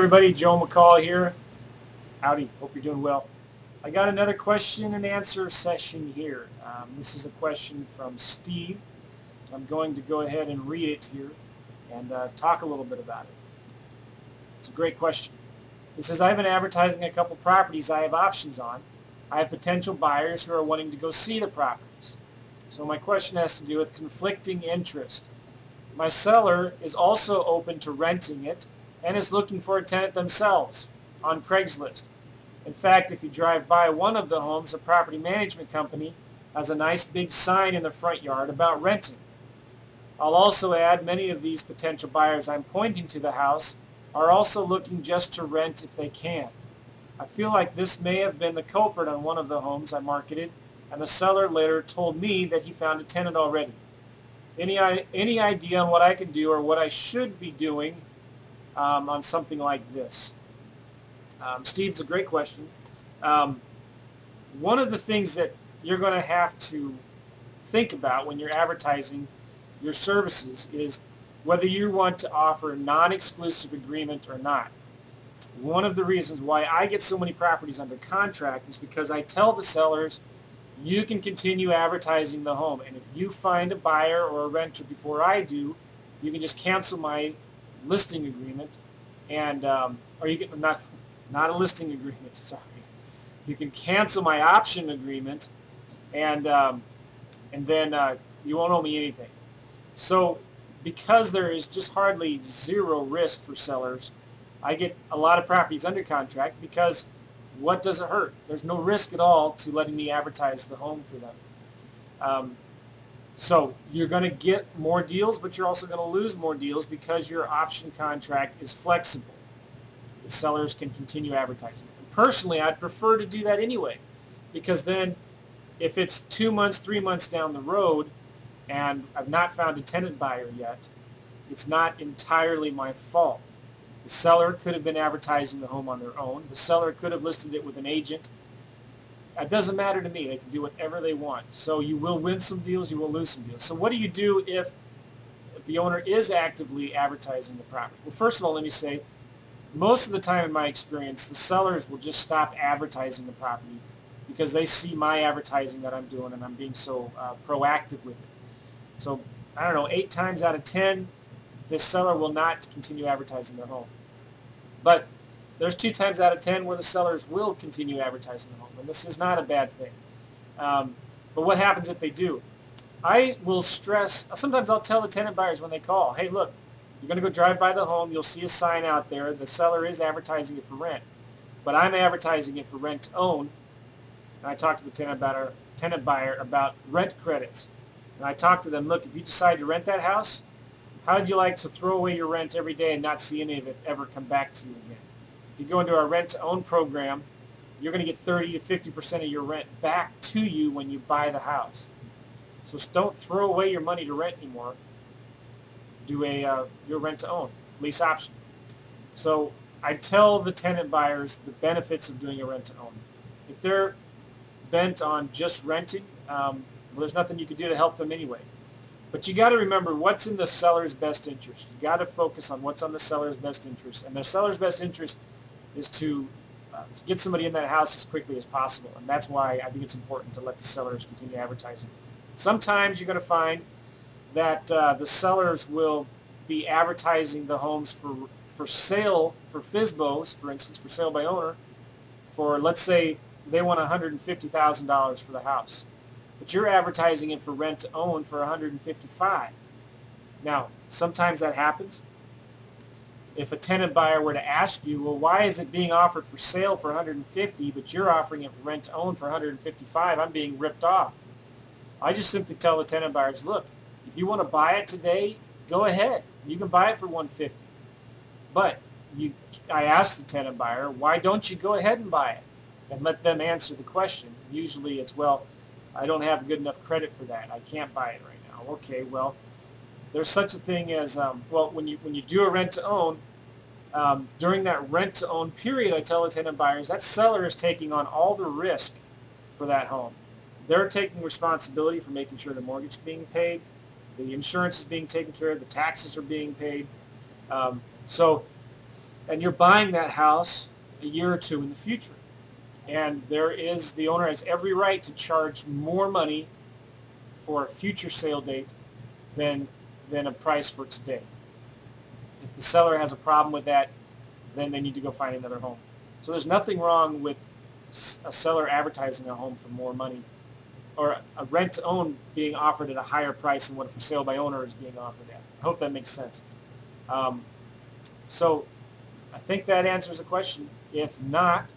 everybody, Joe McCall here. Howdy, hope you're doing well. I got another question and answer session here. This is a question from Steve. I'm going to go ahead and read it here and talk a little bit about it. It's a great question. It says, I've been advertising a couple properties I have options on. I have potential buyers who are wanting to go see the properties. So my question has to do with conflicting interest. My seller is also open to renting it and is looking for a tenant themselves on Craigslist. In fact, if you drive by one of the homes, a property management company has a nice big sign in the front yard about renting. I'll also add many of these potential buyers I'm pointing to the house are also looking just to rent if they can. I feel like this may have been the culprit on one of the homes I marketed, and the seller later told me that he found a tenant already. Any idea on what I can do or what I should be doing on something like this? Steve's a great question. One of the things that you're going to have to think about when you're advertising your services is whether you want to offer a non-exclusive agreement or not. One of the reasons why I get so many properties under contract is because I tell the sellers, you can continue advertising the home, and if you find a buyer or a renter before I do, you can just cancel my listing agreement, and or you can not a listing agreement. Sorry, you can cancel my option agreement, and then you won't owe me anything. So, because there is just hardly zero risk for sellers, I get a lot of properties under contract because what does it hurt? There's no risk at all to letting me advertise the home for them. So you're going to get more deals, but you're also going to lose more deals because your option contract is flexible. The sellers can continue advertising. And personally, I'd prefer to do that anyway, because then if it's 2 months, 3 months down the road and I've not found a tenant buyer yet, it's not entirely my fault. The seller could have been advertising the home on their own. The seller could have listed it with an agent. It doesn't matter to me. They can do whatever they want. So you will win some deals, you will lose some deals. So what do you do if the owner is actively advertising the property? Well, first of all, let me say, most of the time in my experience, the sellers will just stop advertising the property because they see my advertising that I'm doing and I'm being so proactive with it. So, I don't know, 8 times out of 10, this seller will not continue advertising their home. But there's 2 times out of 10 where the sellers will continue advertising the home, and this is not a bad thing. But what happens if they do? I will stress, sometimes I'll tell the tenant buyers when they call, hey, look, you're going to go drive by the home, you'll see a sign out there, the seller is advertising it for rent, but I'm advertising it for rent to own. And I talk to the tenant buyer about rent credits. And I talk to them, look, if you decide to rent that house, how would you like to throw away your rent every day and not see any of it ever come back to you again? If you go into our rent-to-own program, you're going to get 30 to 50% of your rent back to you when you buy the house. So don't throw away your money to rent anymore. Do your rent-to-own, lease option. So I tell the tenant buyers the benefits of doing a rent-to-own. If they're bent on just renting, well, there's nothing you can do to help them anyway. But you got to remember what's in the seller's best interest. You got to focus on what's on the seller's best interest, and the seller's best interest is to get somebody in that house as quickly as possible, and that's why I think it's important to let the sellers continue advertising. Sometimes you're going to find that the sellers will be advertising the homes for sale, for FSBOs, for instance, for sale by owner, for, let's say, they want $150,000 for the house. But you're advertising it for rent to own for $155,000. Now, sometimes that happens. If a tenant buyer were to ask you, well, why is it being offered for sale for $150,000, but you're offering it for rent to own for $155,000? I'm being ripped off. I just simply tell the tenant buyers, look, if you want to buy it today, go ahead. You can buy it for $150,000. But I ask the tenant buyer, why don't you go ahead and buy it? And let them answer the question. Usually it's, well, I don't have good enough credit for that. I can't buy it right now. Okay, well, there's such a thing as, well, when you do a rent-to-own, during that rent-to-own period, I tell the tenant buyers, that seller is taking on all the risk for that home. They're taking responsibility for making sure the mortgage is being paid, the insurance is being taken care of, the taxes are being paid. So and you're buying that house a year or two in the future. And the owner has every right to charge more money for a future sale date than a price for today. If the seller has a problem with that, then they need to go find another home. So there's nothing wrong with a seller advertising a home for more money, or a rent-to-own being offered at a higher price than what a for sale by owner is being offered at. I hope that makes sense. So I think that answers the question. If not,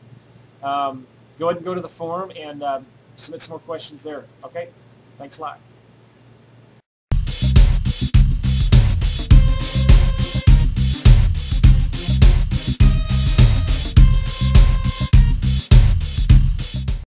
go ahead and go to the forum and submit some more questions there. Okay? Thanks a lot.